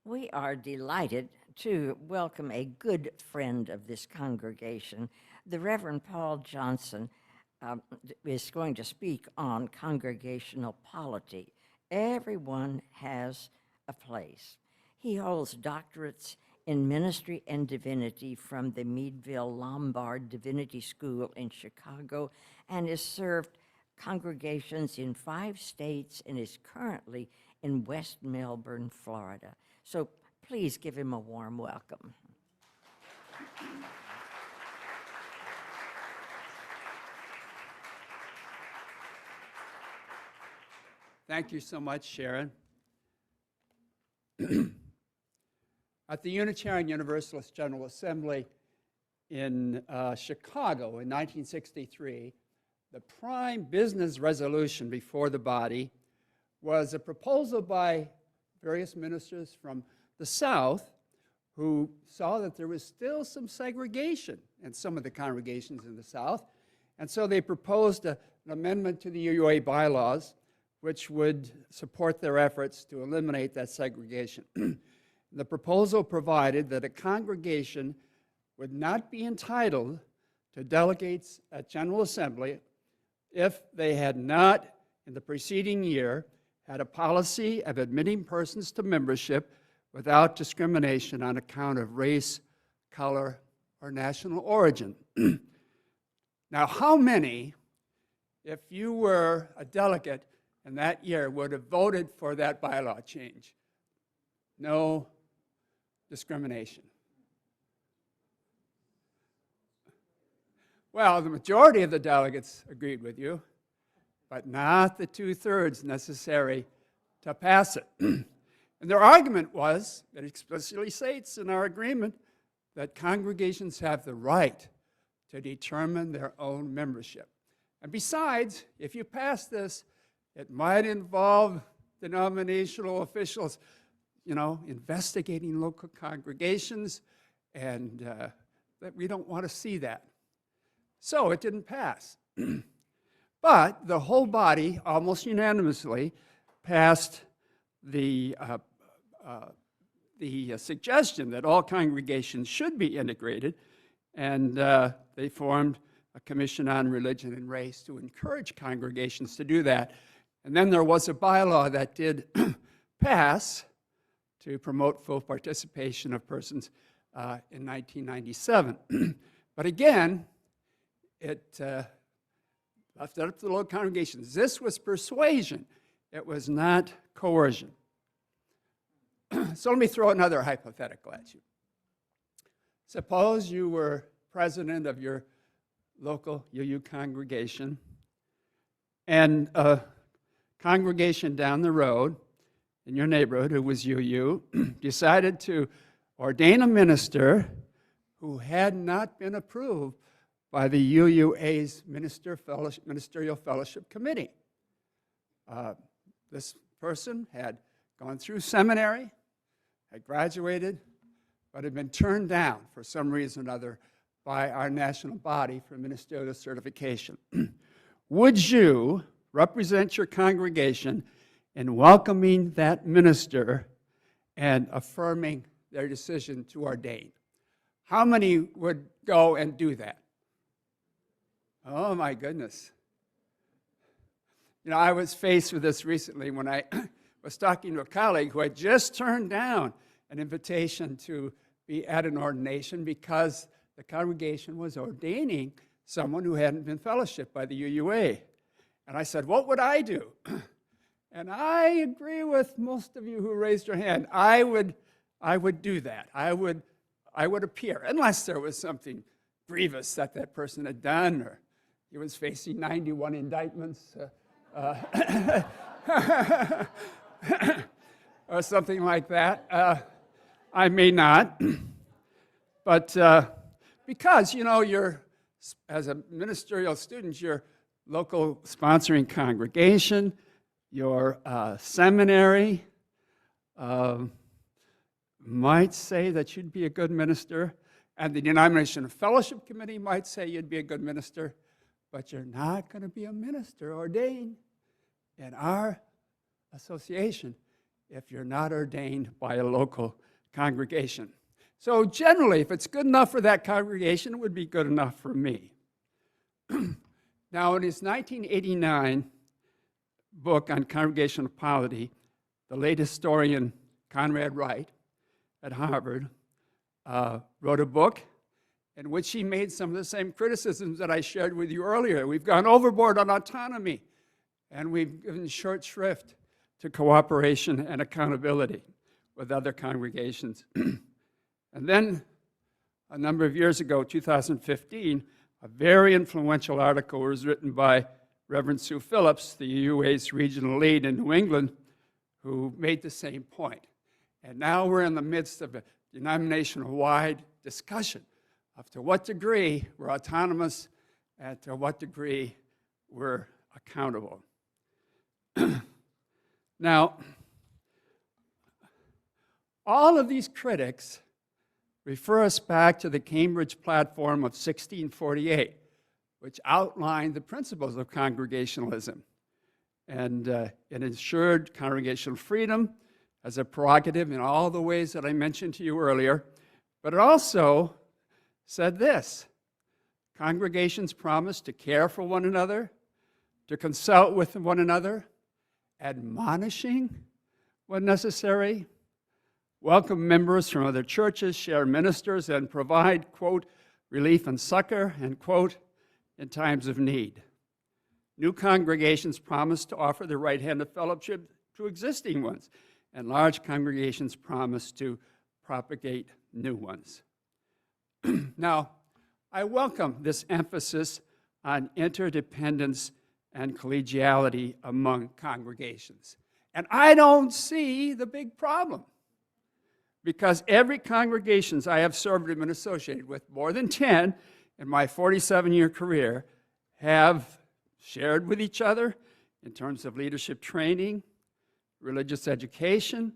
We are delighted to welcome a good friend of this congregation. The Reverend Paul Johnson is going to speak on congregational polity. Everyone has a place. He holds doctorates in Ministry and Divinity from the Meadville Lombard Divinity School in Chicago and has served congregations in 5 states and is currently in West Melbourne, Florida. So please give him a warm welcome. Thank you so much, Sharon. At the Unitarian Universalist General Assembly in Chicago in 1963, the prime business resolution before the body was a proposal by various ministers from the South who saw that there was still some segregation in some of the congregations in the South. And so they proposed an amendment to the UUA bylaws which would support their efforts to eliminate that segregation. The proposal provided that a congregation would not be entitled to delegates at General Assembly if they had not, in the preceding year, had a policy of admitting persons to membership without discrimination on account of race, color, or national origin. Now, how many, if you were a delegate in that year, would have voted for that bylaw change? No discrimination. Well, the majority of the delegates agreed with you, but not the 2/3 necessary to pass it. And their argument was, it explicitly states in our agreement, that congregations have the right to determine their own membership. And besides, if you pass this, it might involve denominational officials, investigating local congregations, and that we don't want to see that. So it didn't pass. But the whole body, almost unanimously, passed the suggestion that all congregations should be integrated, and they formed a commission on religion and race to encourage congregations to do that. And then there was a bylaw that did pass to promote full participation of persons in 1997. But again, it left it up to the local congregations. This was persuasion. It was not coercion. So let me throw another hypothetical at you. Suppose you were president of your local UU congregation, and a congregation down the road in your neighborhood who was UU decided to ordain a minister who had not been approved by the UUA's Ministerial Fellowship Committee. This person had gone through seminary, had graduated, but had been turned down for some reason or other by our national body for ministerial certification. Would you represent your congregation in welcoming that minister and affirming their decision to ordain? How many would go and do that? Oh my goodness. I was faced with this recently when I was talking to a colleague who had just turned down an invitation to be at an ordination because the congregation was ordaining someone who hadn't been fellowshipped by the UUA. And I said, what would I do? And I agree with most of you who raised your hand. I would do that. I would appear, unless there was something grievous that person had done, or he was facing 91 indictments, or something like that. I may not, but because, you're, as a ministerial student, your local sponsoring congregation, your seminary might say that you'd be a good minister, and the denominational fellowship committee might say you'd be a good minister, but you're not going to be a minister ordained in our association if you're not ordained by a local congregation. So generally, if it's good enough for that congregation, it would be good enough for me. Now, in his 1989 book on Congregational Polity, the late historian Conrad Wright at Harvard wrote a book in which he made some of the same criticisms that I shared with you earlier. We've gone overboard on autonomy, and we've given short shrift to cooperation and accountability with other congregations. And then, a number of years ago, 2015, a very influential article was written by Reverend Sue Phillips, the UUA's regional lead in New England, who made the same point. And now we're in the midst of a denominational-wide discussion of to what degree we're autonomous and to what degree we're accountable. Now, all of these critics refer us back to the Cambridge Platform of 1648, which outlined the principles of Congregationalism. And it ensured congregational freedom as a prerogative in all the ways that I mentioned to you earlier. But it also said this: congregations promise to care for one another, to consult with one another, admonishing when necessary, welcome members from other churches, share ministers, and provide, quote, relief and succor, end quote, in times of need. New congregations promise to offer the right hand of fellowship to existing ones, and large congregations promise to propagate new ones. Now, I welcome this emphasis on interdependence and collegiality among congregations. And I don't see the big problem, because every congregation I have served and been associated with, more than 10 in my 47-year career, have shared with each other in terms of leadership training, religious education,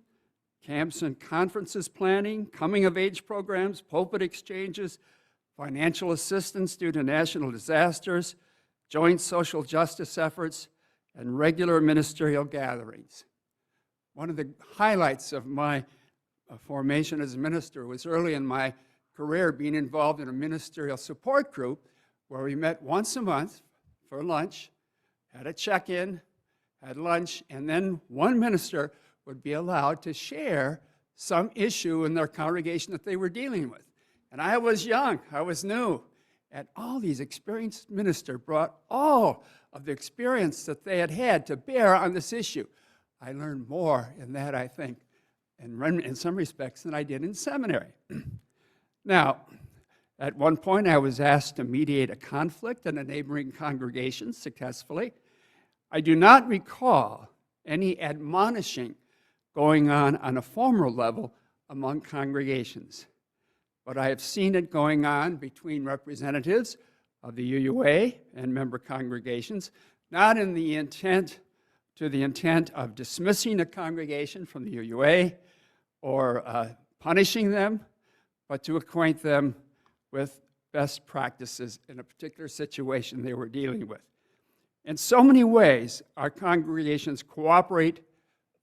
camps and conferences planning, coming-of-age programs, pulpit exchanges, financial assistance due to national disasters, joint social justice efforts, and regular ministerial gatherings. One of the highlights of my formation as a minister was early in my career being involved in a ministerial support group where we met once a month for lunch, had a check-in, had lunch, and then one minister would be allowed to share some issue in their congregation that they were dealing with. And I was young, I was new, and all these experienced ministers brought all of the experience that they had had to bear on this issue. I learned more in that, I think, in some respects, than I did in seminary. Now, at one point, I was asked to mediate a conflict in a neighboring congregation successfully. I do not recall any admonishing going on a formal level among congregations, but I have seen it going on between representatives of the UUA and member congregations, not in the intent of dismissing a congregation from the UUA or punishing them, but to acquaint them with best practices in a particular situation they were dealing with. In so many ways, our congregations cooperate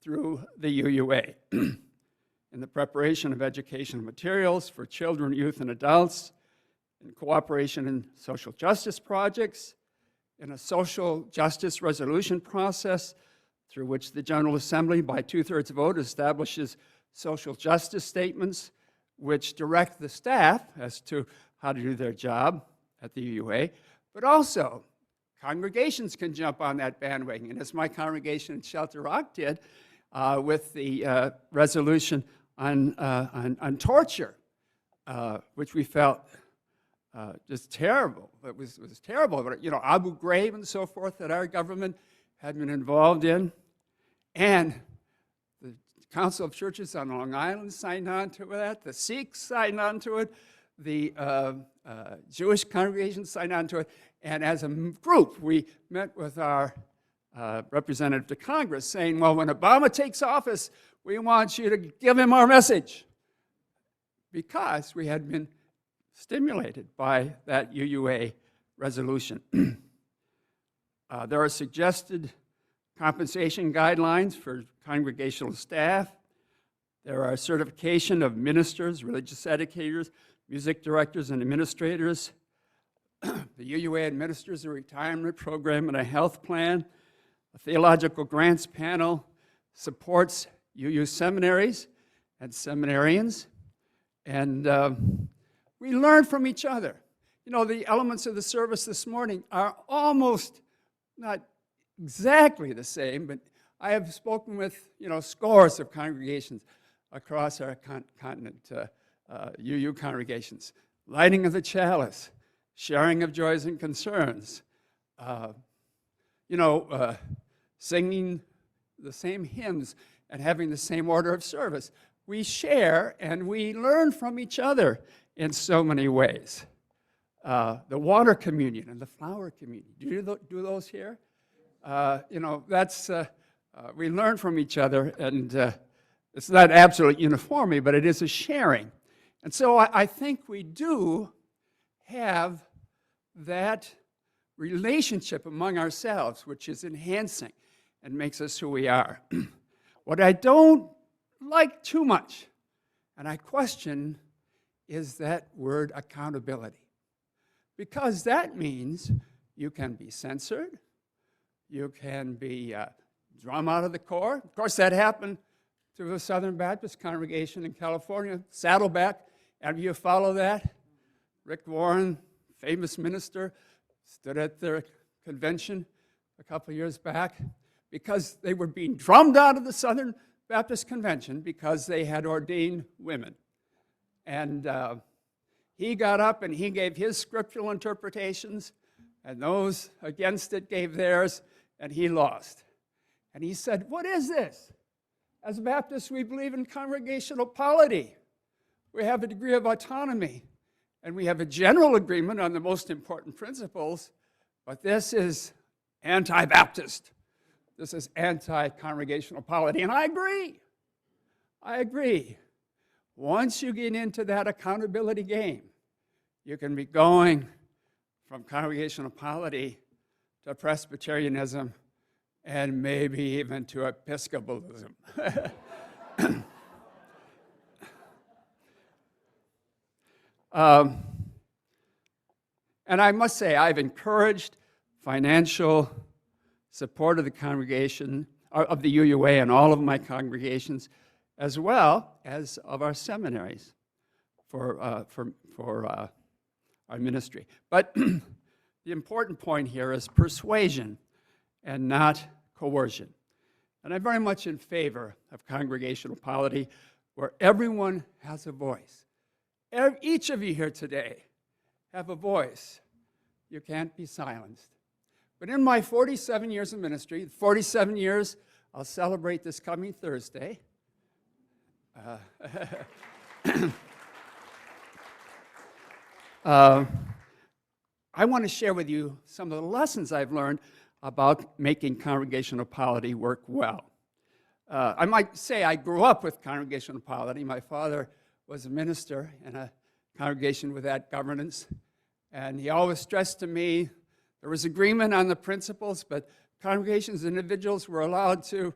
through the UUA in the preparation of educational materials for children, youth, and adults, in cooperation in social justice projects, in a social justice resolution process through which the General Assembly, by 2/3 vote, establishes social justice statements which direct the staff as to how to do their job at the UUA, but also congregations can jump on that bandwagon, and as my congregation in Shelter Rock did with the resolution on torture, which we felt just terrible. It was terrible. But, Abu Ghraib and so forth that our government had been involved in, and the Council of Churches on Long Island signed on to that. The Sikhs signed on to it. The Jewish congregation signed on to it. And as a group, we met with our representative to Congress saying, well, when Obama takes office, we want you to give him our message. Because we had been stimulated by that UUA resolution. There are suggested compensation guidelines for congregational staff. There are certification of ministers, religious educators, music directors, and administrators. The UUA administers a retirement program and a health plan. A theological grants panel supports UU seminaries and seminarians. And we learn from each other. You know, the elements of the service this morning are almost not exactly the same, but I have spoken with, scores of congregations across our continent, UU congregations. Lighting of the chalice, sharing of joys and concerns, singing the same hymns and having the same order of service. We share and we learn from each other in so many ways. The water communion and the flower communion. Do you do those here? We learn from each other, and it's not absolute uniformity, but it is a sharing. And so I think we do have that relationship among ourselves, which is enhancing and makes us who we are. What I don't like too much, and I question, is that word accountability. Because that means you can be censored, you can be drawn out of the corps. Of course, that happened to the Southern Baptist congregation in California, Saddleback. And you follow that? Rick Warren, famous minister, stood at their convention a couple of years back because they were being drummed out of the Southern Baptist Convention because they had ordained women. And he got up and he gave his scriptural interpretations, and those against it gave theirs, and he lost. And he said, "What is this? As Baptists, we believe in congregational polity. We have a degree of autonomy, and we have a general agreement on the most important principles, but this is anti-Baptist. This is anti-congregational polity." And I agree. I agree. Once you get into that accountability game, you can be going from congregational polity to Presbyterianism and maybe even to Episcopalism. And I must say, I've encouraged financial support of the congregation, of the UUA and all of my congregations, as well as of our seminaries for our ministry. But the important point here is persuasion and not coercion. And I'm very much in favor of congregational polity, where everyone has a voice. Each of you here today have a voice. You can't be silenced. But in my 47 years of ministry, 47 years, I'll celebrate this coming Thursday. I want to share with you some of the lessons I've learned about making congregational polity work well. I might say I grew up with congregational polity. My father was a minister in a congregation with that governance, and he always stressed to me there was agreement on the principles, but congregations and individuals were allowed to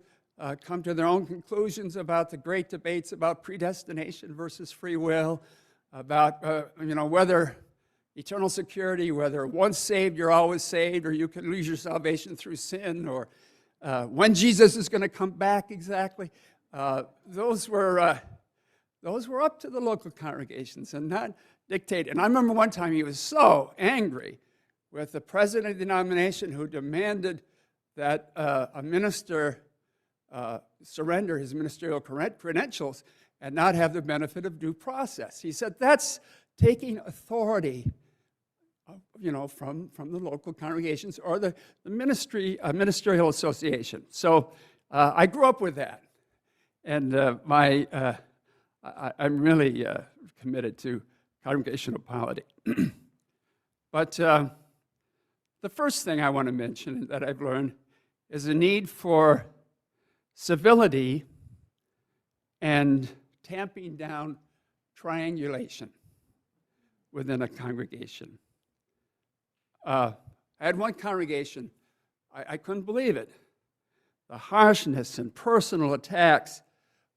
come to their own conclusions about the great debates about predestination versus free will, about whether eternal security, whether once saved you're always saved, or you can lose your salvation through sin, or when Jesus is going to come back exactly. Those were up to the local congregations and not dictated. And I remember one time he was so angry with the president of the denomination who demanded that a minister surrender his ministerial credentials and not have the benefit of due process. He said, that's taking authority from the local congregations or the ministerial association. So I grew up with that. And I'm really committed to congregational polity. But the first thing I want to mention that I've learned is the need for civility and tamping down triangulation within a congregation. I had one congregation, I couldn't believe it, the harshness and personal attacks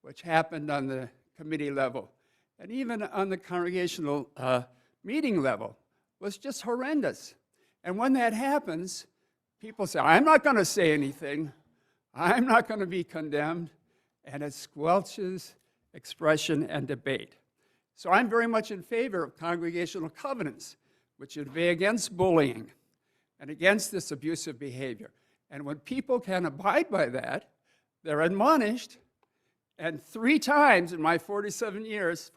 which happened on the committee level, and even on the congregational meeting level, was just horrendous. And when that happens, people say, I'm not going to say anything. I'm not going to be condemned. And it squelches expression and debate. So I'm very much in favor of congregational covenants, which would be against bullying and against this abusive behavior. And when people can abide by that, they're admonished. And 3 times in my 47 years,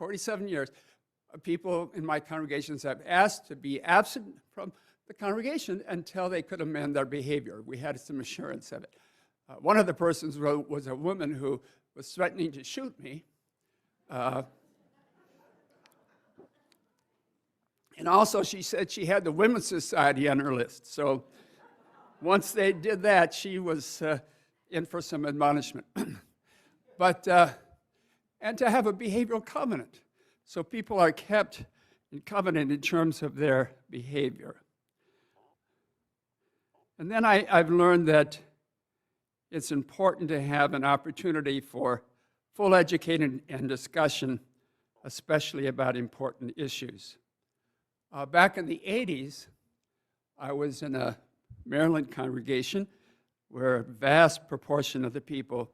people in my congregations have asked to be absent from the congregation until they could amend their behavior. We had some assurance of it. One of the persons was a woman who was threatening to shoot me. And also she said she had the Women's Society on her list. So once they did that, she was in for some admonishment. But, and to have a behavioral covenant. So people are kept in covenant in terms of their behavior. And then I've learned that it's important to have an opportunity for full education and discussion, especially about important issues. Back in the 80s, I was in a Maryland congregation where a vast proportion of the people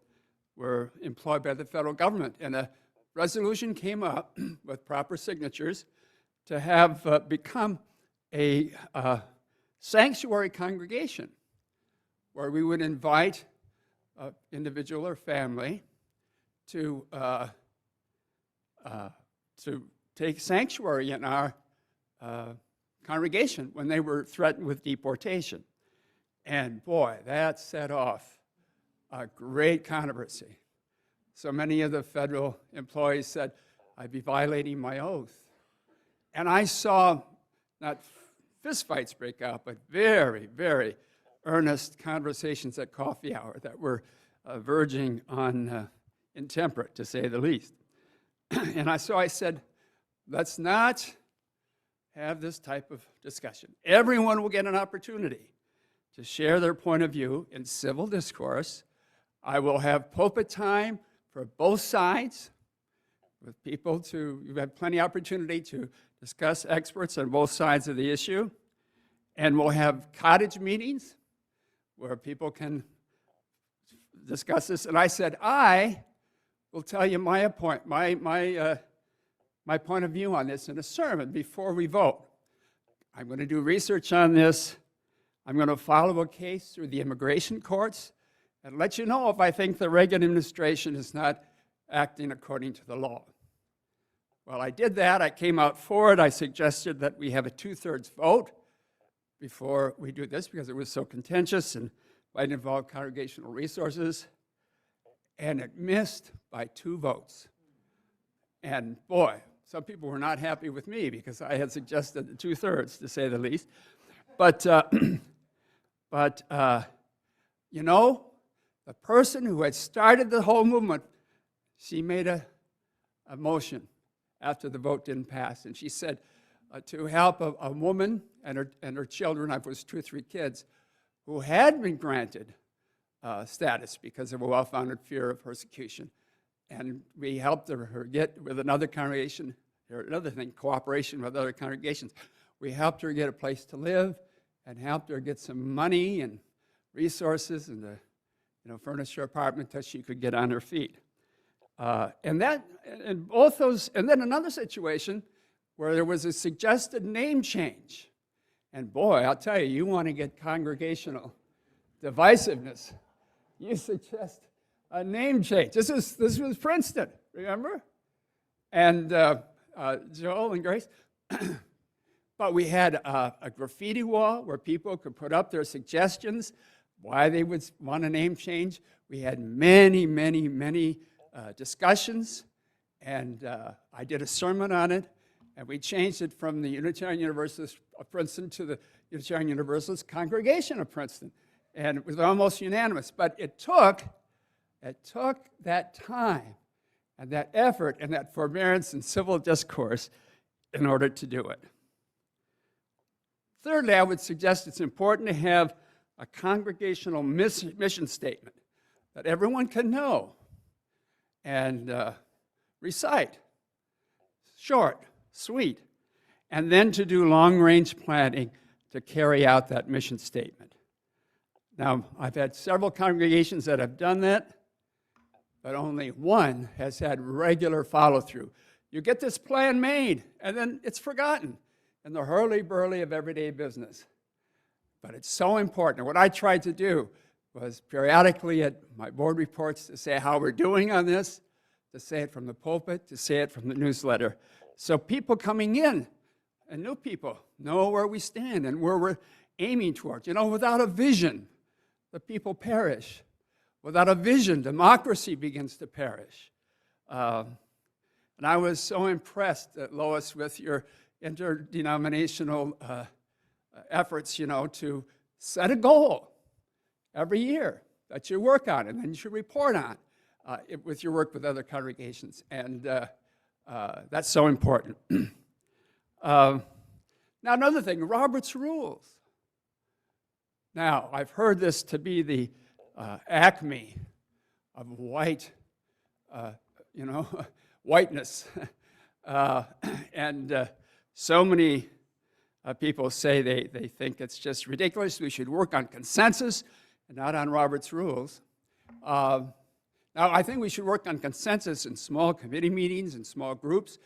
were employed by the federal government, and a resolution came up with proper signatures to have become a sanctuary congregation where we would invite an individual or family to take sanctuary in our congregation when they were threatened with deportation. And boy, that set off a great controversy. So many of the federal employees said, I'd be violating my oath. And I saw not fistfights break out, but very, very earnest conversations at coffee hour that were verging on intemperate, to say the least. And so I said, let's not have this type of discussion. Everyone will get an opportunity to share their point of view in civil discourse. I will have pulpit time for both sides, with people you have plenty of opportunity to discuss experts on both sides of the issue. And we'll have cottage meetings where people can discuss this. And I said, I will tell you my point of view on this in a sermon before we vote. I'm going to do research on this. I'm going to follow a case through the immigration courts and let you know if I think the Reagan administration is not acting according to the law. Well, I did that. I came out for it. I suggested that we have a 2/3 vote before we do this because it was so contentious and might involve congregational resources. And it missed by 2 votes. And boy, some people were not happy with me because I had suggested the 2/3, to say the least. But you know, the person who had started the whole movement, she made a motion after the vote didn't pass. And she said to help a woman and her children, I was 2 or 3 kids, who had been granted status because of a well-founded fear of persecution. And we helped her get with another congregation, or another thing, cooperation with other congregations. We helped her get a place to live and helped her get some money and resources and furnish her apartment till she could get on her feet. And both those, and then another situation where there was a suggested name change. And boy, I'll tell you, you want to get congregational divisiveness, you suggest a name change. This was Princeton, remember? And Joel and Grace. But we had a graffiti wall where people could put up their suggestions, why they would want a name change. We had many, many, many discussions, and I did a sermon on it, and we changed it from the Unitarian Universalist of Princeton to the Unitarian Universalist Congregation of Princeton. And it was almost unanimous, but it took that time and that effort and that forbearance and civil discourse in order to do it. Thirdly, I would suggest it's important to have a congregational mission statement. that everyone can know and recite. Short, sweet, and then to do long-range planning to carry out that mission statement. Now, I've had several congregations that have done that, but only one has had regular follow-through. You get this plan made, and then it's forgotten in the hurly-burly of everyday business. But it's so important. What I tried to do was periodically at my board reports to say how we're doing on this, to say it from the pulpit, to say it from the newsletter. So people coming in, and new people, know where we stand and where we're aiming towards. You know, without a vision, the people perish. Without a vision, democracy begins to perish. And I was so impressed, Lois, with your interdenominational efforts, you know, to set a goal every year that you work on and then you should report on with your work with other congregations. And that's so important. Now, another thing, Robert's Rules. Now, I've heard this to be the acme of white, whiteness. And so many people say they think it's just ridiculous. We should work on consensus and not on Robert's Rules. Now, I think we should work on consensus in small committee meetings and small groups.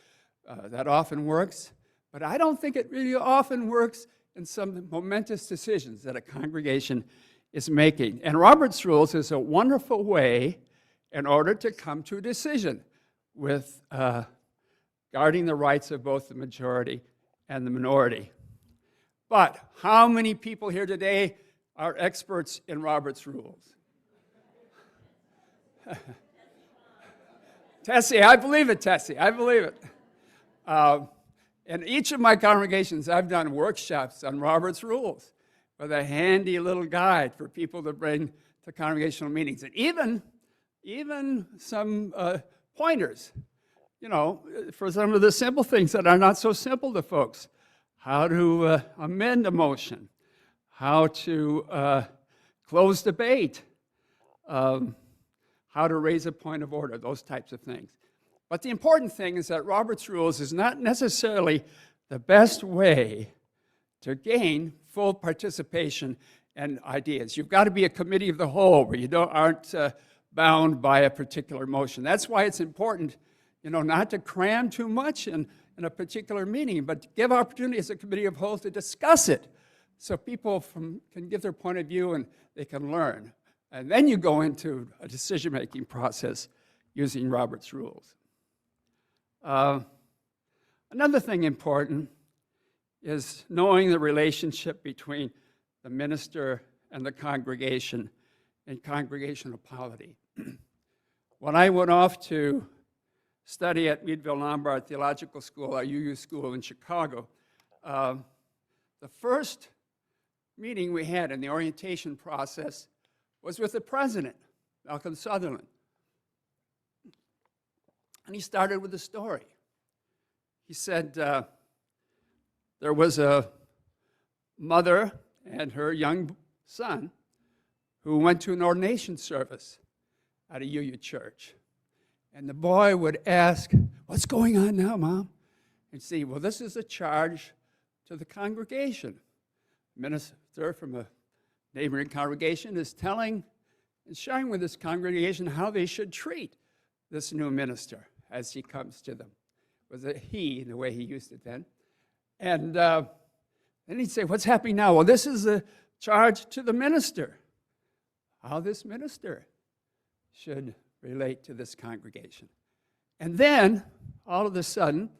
That often works. But I don't think it really often works in some momentous decisions that a congregation is making. And Robert's Rules is a wonderful way in order to come to a decision with guarding the rights of both the majority and the minority. But how many people here today are experts in Robert's Rules? Tessie, I believe it, Tessie, I believe it. In each of my congregations, I've done workshops on Robert's Rules with a handy little guide for people to bring to congregational meetings. And even some pointers, you know, for some of the simple things that are not so simple to folks. How to amend a motion, how to close debate, how to raise a point of order, those types of things. But the important thing is that Robert's Rules is not necessarily the best way to gain full participation and ideas. You've got to be a committee of the whole where you aren't bound by a particular motion. That's why it's important, you know, not to cram too much in a particular meeting, but to give opportunity as a committee of whole to discuss it so people can give their point of view and they can learn. And then you go into a decision-making process using Robert's Rules. Another thing important is knowing the relationship between the minister and the congregation in congregational polity. When I went off to study at Meadville Lombard Theological School, our UU school in Chicago, the first meeting we had in the orientation process was with the president, Malcolm Sutherland. And he started with a story. He said there was a mother and her young son who went to an ordination service at a UU church. And the boy would ask, "What's going on now, Mom?" And see, well, this is a charge to the congregation. A minister from a neighboring congregation is telling and sharing with this congregation how they should treat this new minister as he comes to them. It was a he in the way he used it then. And then he'd say, "What's happening now?" "Well, this is a charge to the minister. How this minister should relate to this congregation." And then, all of a sudden,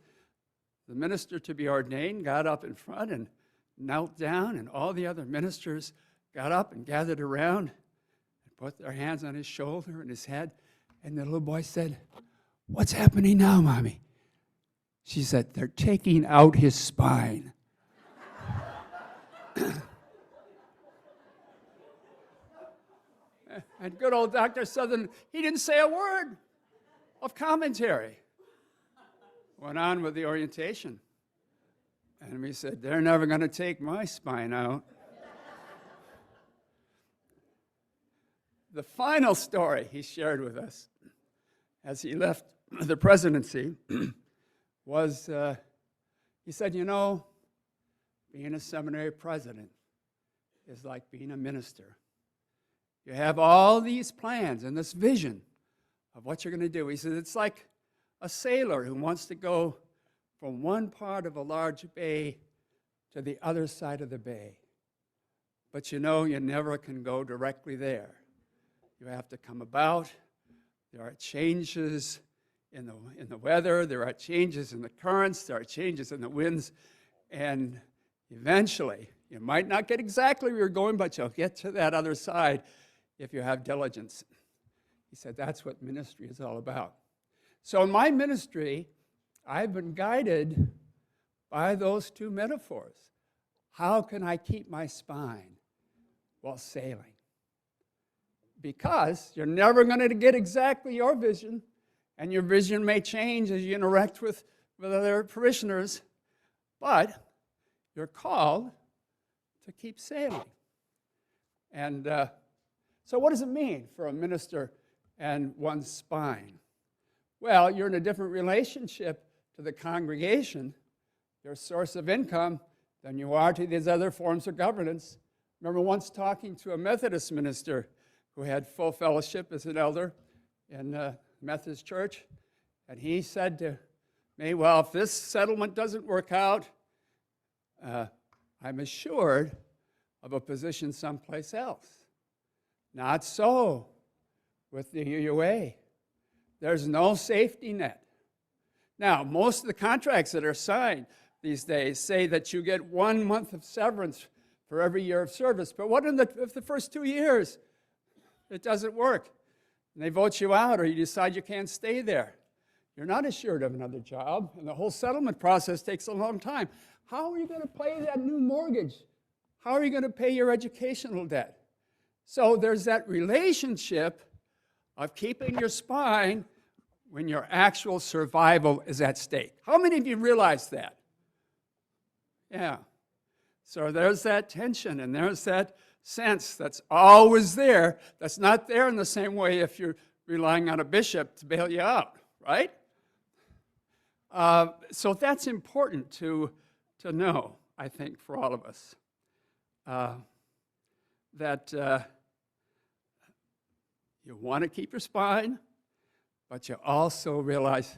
the minister to be ordained got up in front and knelt down, and all the other ministers got up and gathered around and put their hands on his shoulder and his head. And the little boy said, "What's happening now, Mommy?" She said, "They're taking out his spine." And good old Dr. Sutherland, he didn't say a word of commentary. Went on with the orientation. And we said, "They're never going to take my spine out." the final story he shared with us as he left the presidency was, he said, you know, being a seminary president is like being a minister. You have all these plans and this vision of what you're going to do. He said, it's like a sailor who wants to go from one part of a large bay to the other side of the bay. But you know, you never can go directly there. You have to come about. There are changes in the weather. There are changes in the currents. There are changes in the winds. And eventually, you might not get exactly where you're going, but you'll get to that other side if you have diligence. He said, that's what ministry is all about. So in my ministry, I've been guided by those two metaphors. How can I keep my spine while sailing? Because you're never going to get exactly your vision, and your vision may change as you interact with other parishioners, but you're called to keep sailing. And so what does it mean for a minister and one's spine? Well, you're in a different relationship to the congregation, your source of income, than you are to these other forms of governance. I remember once talking to a Methodist minister who had full fellowship as an elder in a Methodist church, and he said to me, well, if this settlement doesn't work out, I'm assured of a position someplace else. Not so with the UUA. There's no safety net. Now, most of the contracts that are signed these days say that you get 1 month of severance for every year of service. But what if the first 2 years it doesn't work? And they vote you out, or you decide you can't stay there. You're not assured of another job, and the whole settlement process takes a long time. How are you going to pay that new mortgage? How are you going to pay your educational debt? So there's that relationship of keeping your spine when your actual survival is at stake. How many of you realize that? Yeah. So there's that tension, and there's that sense that's always there, that's not there in the same way if you're relying on a bishop to bail you out, right? So that's important to know, I think, for all of us. That you want to keep your spine, but you also realize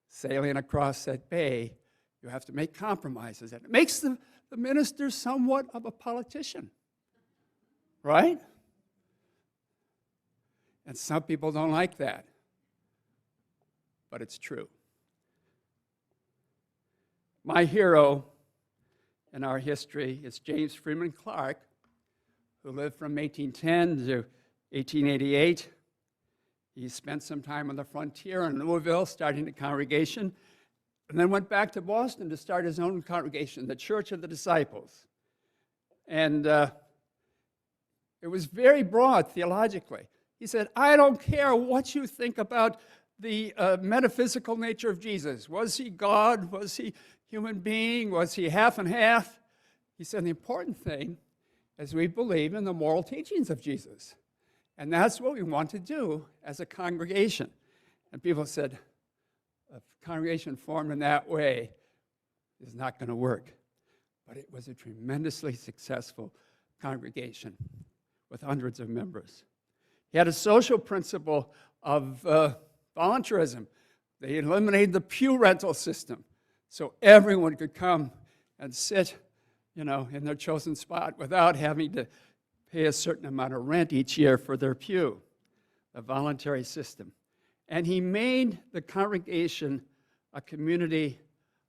sailing across that bay, you have to make compromises. And it makes the minister somewhat of a politician, right? And some people don't like that, but it's true. My hero in our history is James Freeman Clarke, who lived from 1810 to 1888. He spent some time on the frontier in Louisville, starting a congregation, and then went back to Boston to start his own congregation, the Church of the Disciples. And it was very broad theologically. He said, I don't care what you think about the metaphysical nature of Jesus. Was he God? Was he human being? Was he half and half? He said the important thing is we believe in the moral teachings of Jesus. And that's what we want to do as a congregation. And people said, a congregation formed in that way is not going to work. But it was a tremendously successful congregation with hundreds of members. He had a social principle of voluntarism. They eliminated the pew rental system so everyone could come and sit, in their chosen spot without having to pay a certain amount of rent each year for their pew, a voluntary system. And he made the congregation a community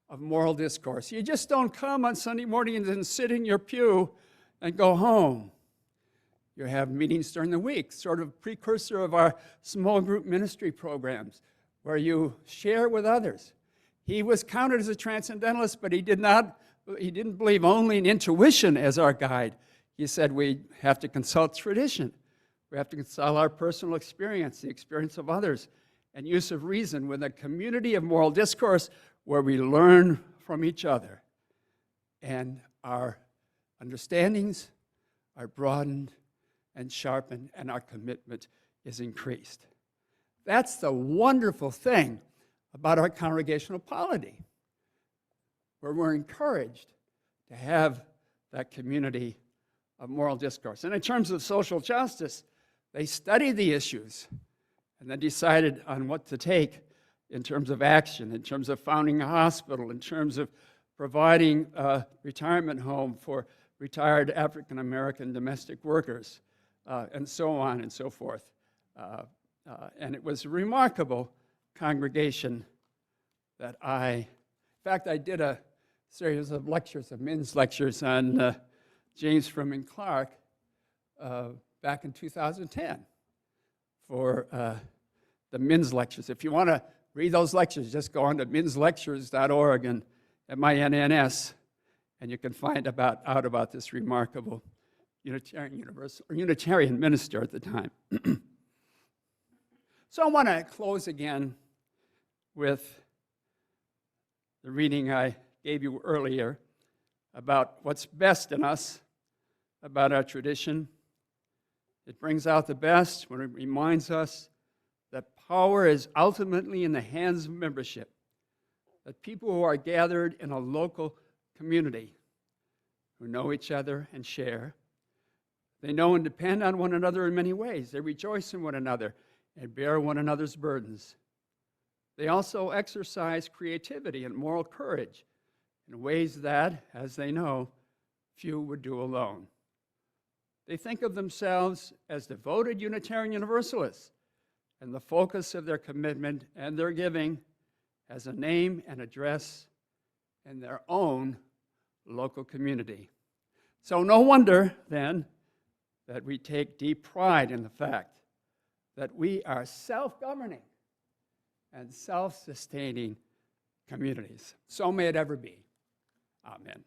of moral discourse. You just don't come on Sunday mornings and sit in your pew and go home. You have meetings during the week, sort of precursor of our small group ministry programs, where you share with others. He was counted as a transcendentalist, but he didn't believe only in intuition as our guide. He said we have to consult tradition. We have to consult our personal experience, the experience of others, and use of reason with a community of moral discourse where we learn from each other. And our understandings are broadened and sharpened, and our commitment is increased. That's the wonderful thing about our congregational polity, where we're encouraged to have that community of moral discourse. And in terms of social justice, they studied the issues and then decided on what to take in terms of action, in terms of founding a hospital, in terms of providing a retirement home for retired African-American domestic workers, and so on and so forth. And it was a remarkable congregation that in fact, I did a series of lectures, of men's lectures on James Furman Clark back in 2010 for the men's lectures. If you want to read those lectures, just go on to menslectures.org and MINNS, and you can find out about this remarkable Unitarian minister at the time. So I want to close again with the reading I gave you earlier about what's best in us, about our tradition. It brings out the best when it reminds us that power is ultimately in the hands of membership, that people who are gathered in a local community who know each other and share, they know and depend on one another in many ways. They rejoice in one another and bear one another's burdens. They also exercise creativity and moral courage in ways that, as they know, few would do alone. They think of themselves as devoted Unitarian Universalists, and the focus of their commitment and their giving has a name and address in their own local community. So no wonder, then, that we take deep pride in the fact that we are self-governing and self-sustaining communities. So may it ever be. Amen.